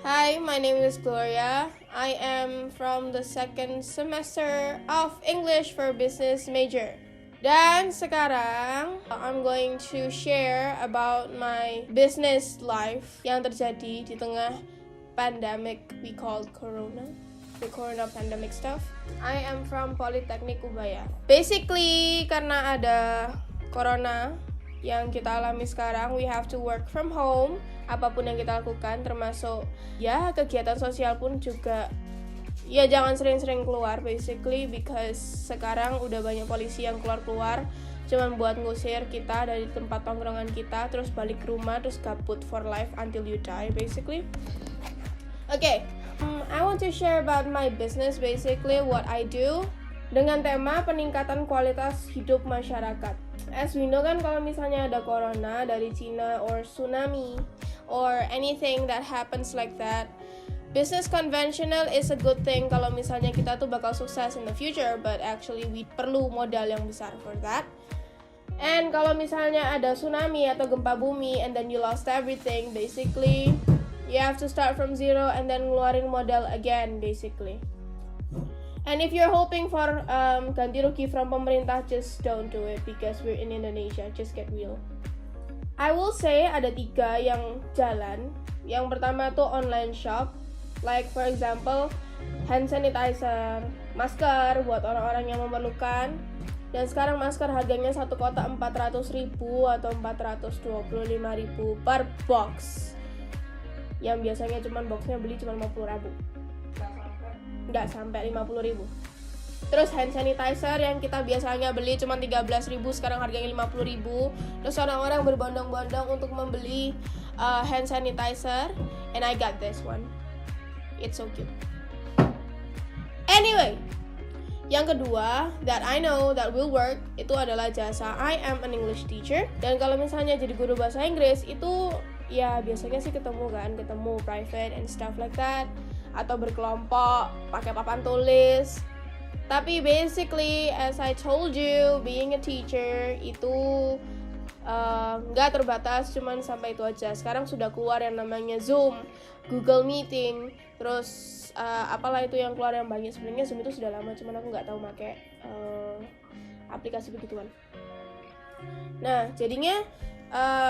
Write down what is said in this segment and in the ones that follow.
Hi, my name is Gloria. I am from the second semester of English for Business major. Dan sekarang I'm going to share about my business life yang terjadi di tengah pandemic we called Corona. The Corona pandemic stuff. I am from Politeknik Ubaya. Basically, karena ada Corona yang kita alami sekarang, we have to work from home. Apapun yang kita lakukan, termasuk ya kegiatan sosial pun juga ya jangan sering-sering keluar basically, because sekarang udah banyak polisi yang keluar-keluar cuman buat ngusir kita dari tempat tongkrongan kita, terus balik ke rumah, terus gabut for life until you die basically. Okay, I want to share about my business, basically what I do, dengan tema peningkatan kualitas hidup masyarakat. As we know kan, kalau misalnya ada corona dari Cina or tsunami or anything that happens like that, business conventional is a good thing kalau misalnya kita tuh bakal sukses in the future, but actually we perlu modal yang besar for that. And kalau misalnya ada tsunami atau gempa bumi and then you lost everything, basically you have to start from zero and then ngeluarin modal again basically. And if you're hoping for ganti rugi from pemerintah, just don't do it because we're in Indonesia. Just get real. I will say ada 3 yang jalan. Yang pertama tuh online shop, like for example hand sanitizer, masker buat orang-orang yang memerlukan. Dan sekarang masker harganya satu kotak 400.000 atau 425.000 per box. Yang biasanya boxnya beli cuma 50.000. Nggak sampai 50.000. Terus hand sanitizer yang kita biasanya beli cuma 13.000, sekarang harganya 50.000. Terus orang-orang berbondong-bondong untuk membeli hand sanitizer, and I got this one. It's so cute. Anyway, yang kedua that I know that will work itu adalah jasa I am an English teacher. Dan kalau misalnya jadi guru bahasa Inggris itu ya biasanya sih ketemu private and stuff like that, atau berkelompok pakai papan tulis. Tapi basically as I told you, being a teacher itu nggak terbatas cuman sampai itu aja. Sekarang sudah keluar yang namanya Zoom, Google Meeting, terus apalah itu yang keluar yang banyak. Sebenarnya Zoom itu sudah lama, cuman aku nggak tahu pakai aplikasi begituan. Nah jadinya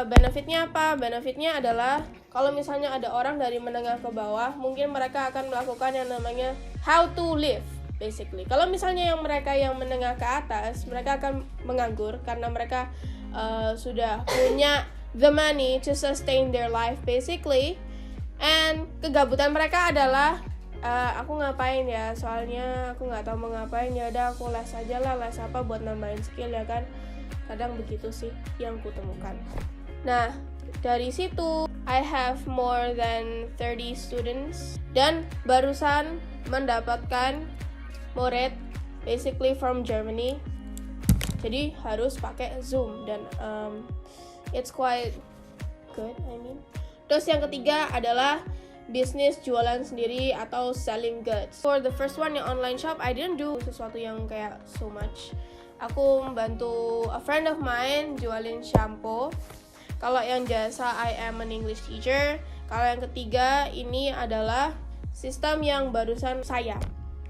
benefitnya apa? Benefitnya adalah kalau misalnya ada orang dari menengah ke bawah, mungkin mereka akan melakukan yang namanya how to live basically. Kalau misalnya yang mereka yang menengah ke atas, mereka akan menganggur karena mereka sudah punya the money to sustain their life basically. And kegabutan mereka adalah aku ngapain ya, soalnya aku nggak tahu mau ngapain, ya udah aku les aja lah, les apa buat nambahin skill ya kan. Kadang begitu sih yang kutemukan. Nah, dari situ I have more than 30 students dan barusan mendapatkan murid basically from Germany. Jadi harus pakai Zoom dan it's quite good, I mean. Terus yang ketiga adalah bisnis jualan sendiri atau selling goods. For the first one yang online shop, I didn't do sesuatu yang kayak so much. Aku membantu a friend of mine jualin shampoo. Kalau yang jasa I am an English teacher. Kalau yang ketiga ini adalah sistem yang barusan saya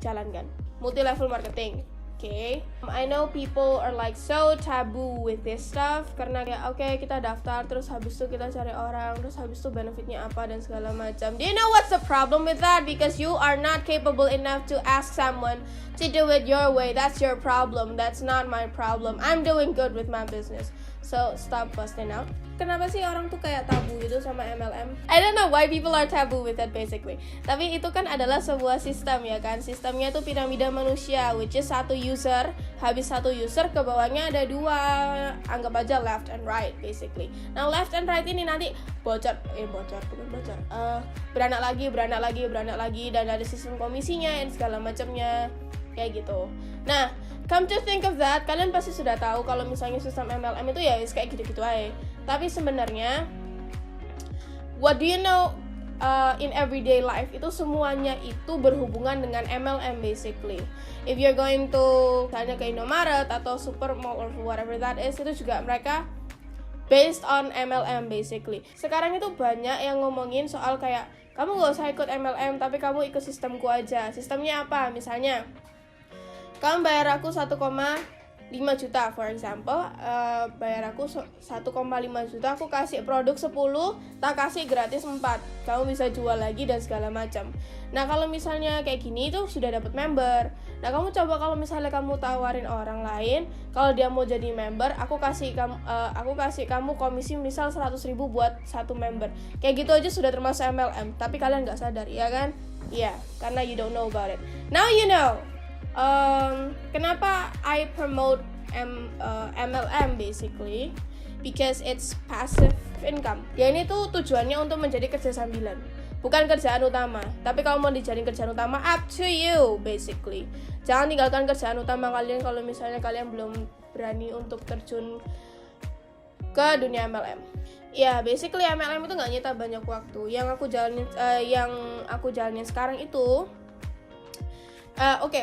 jalankan, multi level marketing. Okay. I know people are like so taboo with this stuff karena kayak okay, kita daftar terus habis itu kita cari orang, terus habis itu benefitnya apa dan segala macam. Do you know what's the problem with that? Because you are not capable enough to ask someone to do it your way. That's your problem. That's not my problem. I'm doing good with my business. So stop busting out. Kenapa sih orang tuh kayak tabu gitu sama MLM? I don't know why people are taboo with that basically. Tapi itu kan adalah sebuah sistem ya kan. Sistemnya tuh piramida manusia, which is satu user. Habis satu user ke bawahnya ada 2, anggap aja left and right basically. Nah left and right ini nanti beranak lagi dan ada sistem komisinya dan segala macamnya kayak gitu. Nah come to think of that, kalian pasti sudah tahu kalau misalnya sistem MLM itu ya kayak gitu-gitu aja. Tapi sebenarnya what do you know, in everyday life itu semuanya itu berhubungan dengan MLM basically. If you're going to misalnya ke Indomaret atau Supermall or whatever that is, itu juga mereka based on MLM basically. Sekarang itu banyak yang ngomongin soal kayak kamu gak usah ikut MLM, tapi kamu ikut sistemku aja. Sistemnya apa? Misalnya kamu bayar aku 1,5 juta, for example, bayar aku 1,5 juta, aku kasih produk 10, tak kasih gratis 4, kamu bisa jual lagi dan segala macam. Nah kalau misalnya kayak gini itu sudah dapat member. Nah kamu coba kalau misalnya kamu tawarin orang lain, kalau dia mau jadi member, aku kasih kamu komisi misal 100.000 buat satu member. Kayak gitu aja sudah termasuk MLM, tapi kalian nggak sadar, ya kan? Iya, karena you don't know about it. Now you know. Kenapa I promote MLM basically, because it's passive income. Ya ini tuh tujuannya untuk menjadi kerja sambilan, bukan kerjaan utama. Tapi kalau mau dijadiin kerjaan utama, up to you basically. Jangan tinggalkan kerjaan utama kalian kalau misalnya kalian belum berani untuk terjun ke dunia MLM. Ya basically MLM itu nggak nyita banyak waktu. Yang aku jalanin sekarang itu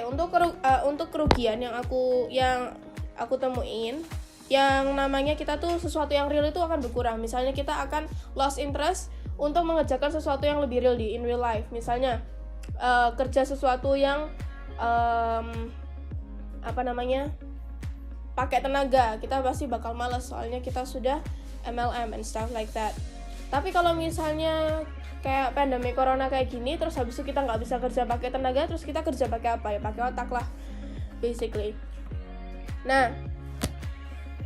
untuk kerugian yang aku temuin, yang namanya kita tuh sesuatu yang real itu akan berkurang. Misalnya kita akan lost interest untuk mengerjakan sesuatu yang lebih real in real life. Misalnya kerja sesuatu yang pakai tenaga, kita pasti bakal malas soalnya kita sudah MLM and stuff like that. Tapi kalau misalnya kayak pandemi corona kayak gini, terus habis itu kita nggak bisa kerja pakai tenaga, terus kita kerja pakai apa ya? Pakai otak lah, basically. Nah,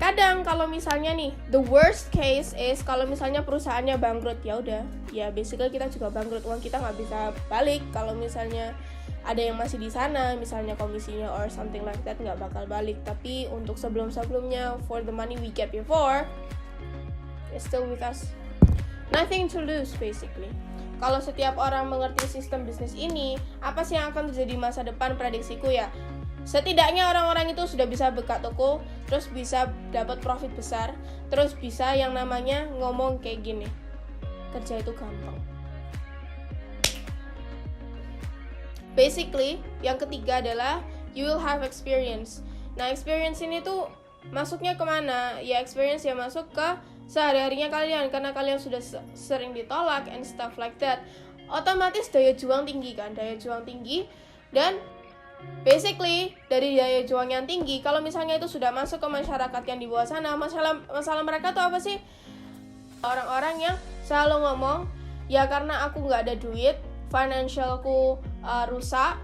kadang kalau misalnya nih, the worst case is kalau misalnya perusahaannya bangkrut, ya udah, ya basically kita juga bangkrut, uang kita nggak bisa balik. Kalau misalnya ada yang masih di sana, misalnya komisinya or something like that, nggak bakal balik. Tapi untuk sebelumnya, for the money we get before, it's still with us. Nothing to lose basically. Kalau setiap orang mengerti sistem bisnis ini, apa sih yang akan terjadi masa depan? Prediksiku ya, setidaknya orang-orang itu sudah bisa buka toko, terus bisa dapat profit besar, terus bisa yang namanya ngomong kayak gini, kerja itu gampang. Basically, yang ketiga adalah you will have experience. Nah, experience ini tuh masuknya kemana? Ya experience ya masuk ke sehari-harinya kalian, karena kalian sudah sering ditolak and stuff like that. Otomatis daya juang tinggi kan, dan basically dari daya juang yang tinggi, kalau misalnya itu sudah masuk ke masyarakat yang di bawah sana, masalah mereka tuh apa sih? Orang-orang yang selalu ngomong, ya karena aku nggak ada duit, financialku rusak,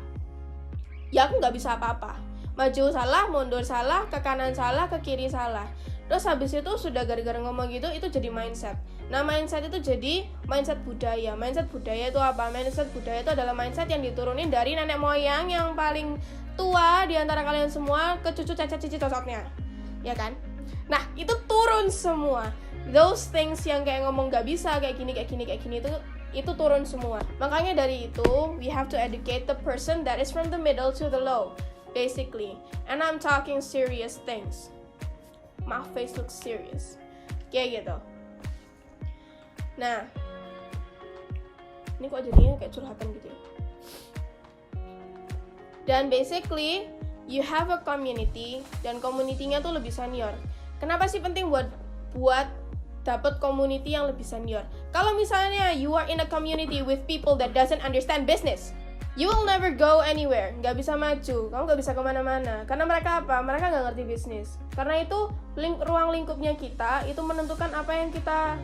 ya aku nggak bisa apa-apa. Maju salah, mundur salah, ke kanan salah, ke kiri salah. Terus habis itu sudah gara-gara ngomong gitu, itu jadi mindset. Nah, mindset itu jadi mindset budaya. Mindset budaya itu apa? Mindset budaya itu adalah mindset yang diturunin dari nenek moyang yang paling tua di antara kalian semua ke cucu cacat cici cocoknya. Ya kan? Nah, itu turun semua. Those things yang kayak ngomong gak bisa, kayak gini itu turun semua. Makanya dari itu, we have to educate the person that is from the middle to the low, basically. And I'm talking serious things. My face looks serious. Kayak gitu. Nah, ini kok jadinya kayak curhatan gitu ya. Dan basically, you have a community, dan community-nya tuh lebih senior. Kenapa sih penting buat dapat community yang lebih senior? Kalau misalnya you are in a community with people that doesn't understand business, you will never go anywhere, nggak bisa maju, kamu nggak bisa kemana-mana. Karena mereka apa? Mereka nggak ngerti bisnis. Karena itu ruang lingkupnya kita itu menentukan apa yang kita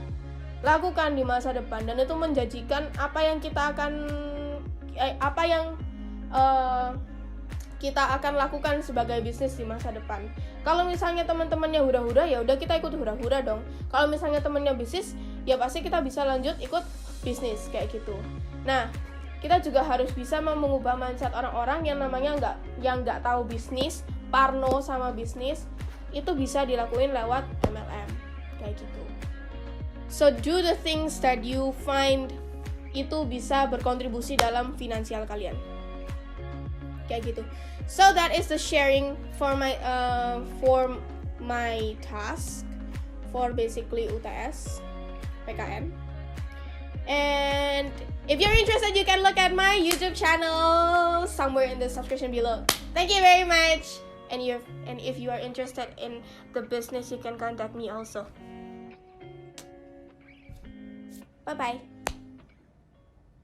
lakukan di masa depan, dan itu menjanjikan apa yang kita akan lakukan sebagai bisnis di masa depan. Kalau misalnya teman-temannya hura-hura, ya udah kita ikut hura-hura dong. Kalau misalnya temannya bisnis, ya pasti kita bisa lanjut ikut bisnis kayak gitu. Nah, kita juga harus bisa mengubah mindset orang-orang yang namanya nggak tahu bisnis, parno sama bisnis. Itu bisa dilakuin lewat MLM kayak gitu. So do the things that you find itu bisa berkontribusi dalam finansial kalian. Kayak gitu. So that is the sharing for my task for basically UTS PKN. And if you're interested, you can look at my YouTube channel somewhere in the subscription below. Thank you very much. And if you are interested in the business, you can contact me also. Bye bye.